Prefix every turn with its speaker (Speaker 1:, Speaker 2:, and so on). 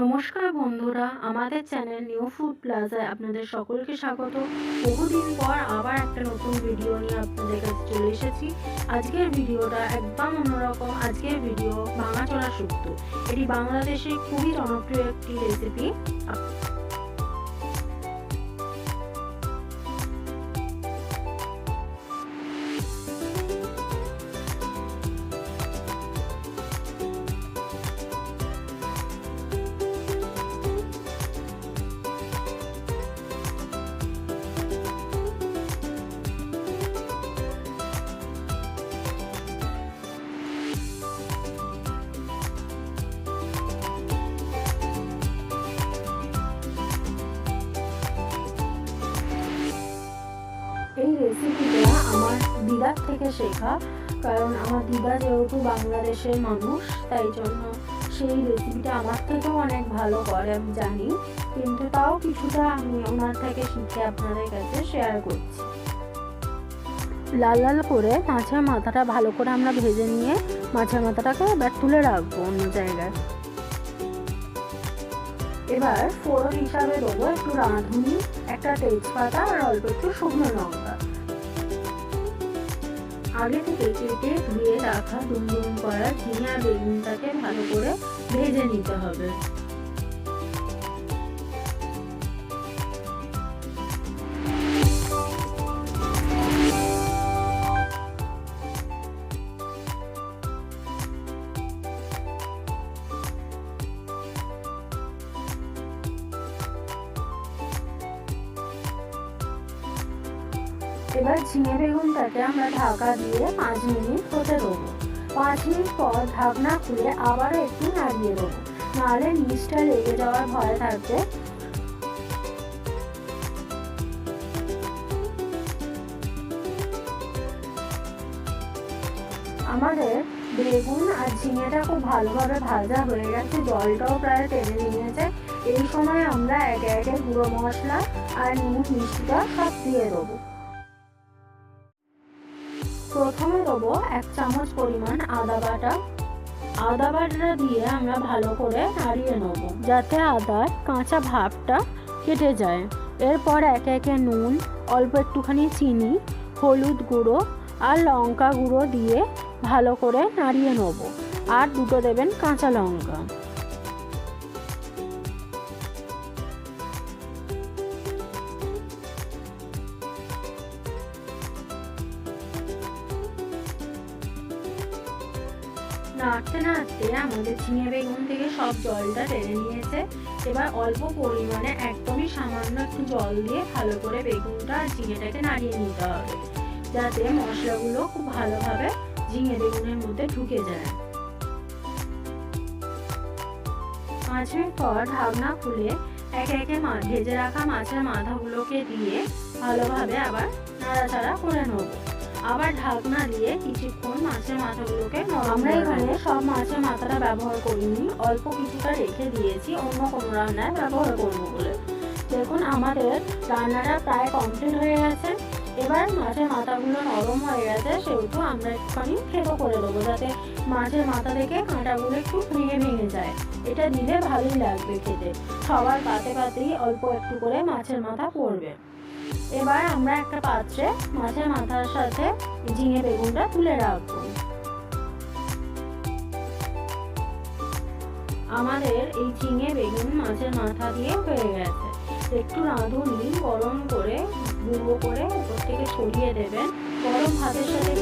Speaker 1: নমস্কার বন্ধুরা, আমাদের চ্যানেল নিউ ফুড প্লাজায় আপনাদের সকলকে স্বাগত। বহুদিন পর আবার একটা নতুন ভিডিও নিয়ে আপনাদের কাছে চলে এসেছি। আজকের ভিডিওটা একদম অন্যরকম। আজকের ভিডিও ভাঙাচোরা শুক্তো। এটি বাংলাদেশের খুবই জনপ্রিয় একটি রেসিপি। এই রেসিপিটা আমার দিদার থেকে শেখা, কারণ আমার দিদা যেহেতু বাংলাদেশের মানুষ, তাই জন্য সেই রেসিপিটা আমার থেকেও অনেক ভালো করে আমি জানি, কিন্তু তাও কিছুটা আমি ওনার থেকে শিখে আপনাদের কাছে শেয়ার করছি। লাল লাল করে মাছের মাথাটা ভালো করে আমরা ভেজে নিয়ে মাছের মাথাটাকে এবার তুলে রাখবো অন্য জায়গায়। এবার ফোড়ন হিসাবে দেবো একটু রাঁধুনি, একটা তেজপাতা আর অল্প একটু শুকনো লঙ্কা। আগে থেকে কেটে ধুয়ে রাখা ডুমডুম করা ঝিঙে আর বেগুনটাকে ভালো করে ভেজে নিতে হবে। এবার ঝিঙে বেগুনটাকে আমরা ঢাকা দিয়ে 5 মিনিট হতে দেবো। 5 মিনিট পর ঢাকনা খুলে আবারও একটু নাড়িয়ে দেবো, নাহলে নিচটা লেগে যাওয়ার ভয় থাকবে। আমাদের বেগুন আর ঝিঙেটা খুব ভালোভাবে ভাজা হয়ে গেছে, জলটাও প্রায় টেনে নিয়েছে। এই সময় আমরা একে একে গুঁড়ো মশলা আর নুন মিষ্টিটা সব দিয়ে দেবো। প্রথমে দেবো 1 চামচ পরিমাণ আদা বাটা। আদা বাটাটা দিয়ে আমরা ভালো করে নাড়িয়ে নেব, যাতে আদার কাঁচা ভাবটা কেটে যায়। এরপর একে একে নুন, অল্প একটুখানি চিনি, হলুদ গুঁড়ো আর লঙ্কা গুঁড়ো দিয়ে ভালো করে নাড়িয়ে নেব। আর দুটো দেবেন কাঁচা লঙ্কা। নাড়তে নাড়তে আমাদের ঝিঙে বেগুন থেকে সব জলটা টেনে নিয়েছে। এবার অল্প পরিমাণে একদমই সামান্য একটু জল দিয়ে ভালো করে বেগুনটা আর ঝিঙেটাকে নাড়িয়ে নিতে হবে, যাতে মশলাগুলো খুব ভালোভাবে ঝিঙে বেগুনের মধ্যে ঢুকে যায়। 5 মিনিট পর ঢাকনা খুলে একে একে ভেজে রাখা মাছের মাথাগুলোকে দিয়ে ভালোভাবে আবার নাড়াচাড়া করে নেব। আবার ঢাকনা দিয়ে কিছুক্ষণ মাছের মাথাগুলোকে আমরা এখানে সব মাছের মাথাটা ব্যবহার করিনি, অল্প কিছুটা রেখে দিয়েছি অন্য কোনো রান্নায় ব্যবহার করবো বলে। দেখুন আমাদের রান্নাটা প্রায় কমপ্লিট হয়ে গেছে। এবার মাছের মাথাগুলো নরম হয়ে গেছে, সেহেতু আমরা একটুখানি থেতো করে দেবো, যাতে মাছের মাথা থেকে কাঁটাগুলো একটু ভেঙে ভেঙে যায়। এটা দিলে ভালোই লাগবে খেতে। সবার পাতে পাতেই অল্প একটু করে মাছের মাথা পড়বে। এবার আমরা একটা পাত্রে মাছের মাথার সাথে ঝিঙে বেগুনটা তুলে রাখবো। আমাদের এই ঝিঙে বেগুন মাছের মাথা দিয়ে হয়ে গেছে। একটু রাঁধুনি গরম করে গুঁড়ো করে উপর থেকে ছড়িয়ে দেবেন। গরম ভাতের সাথে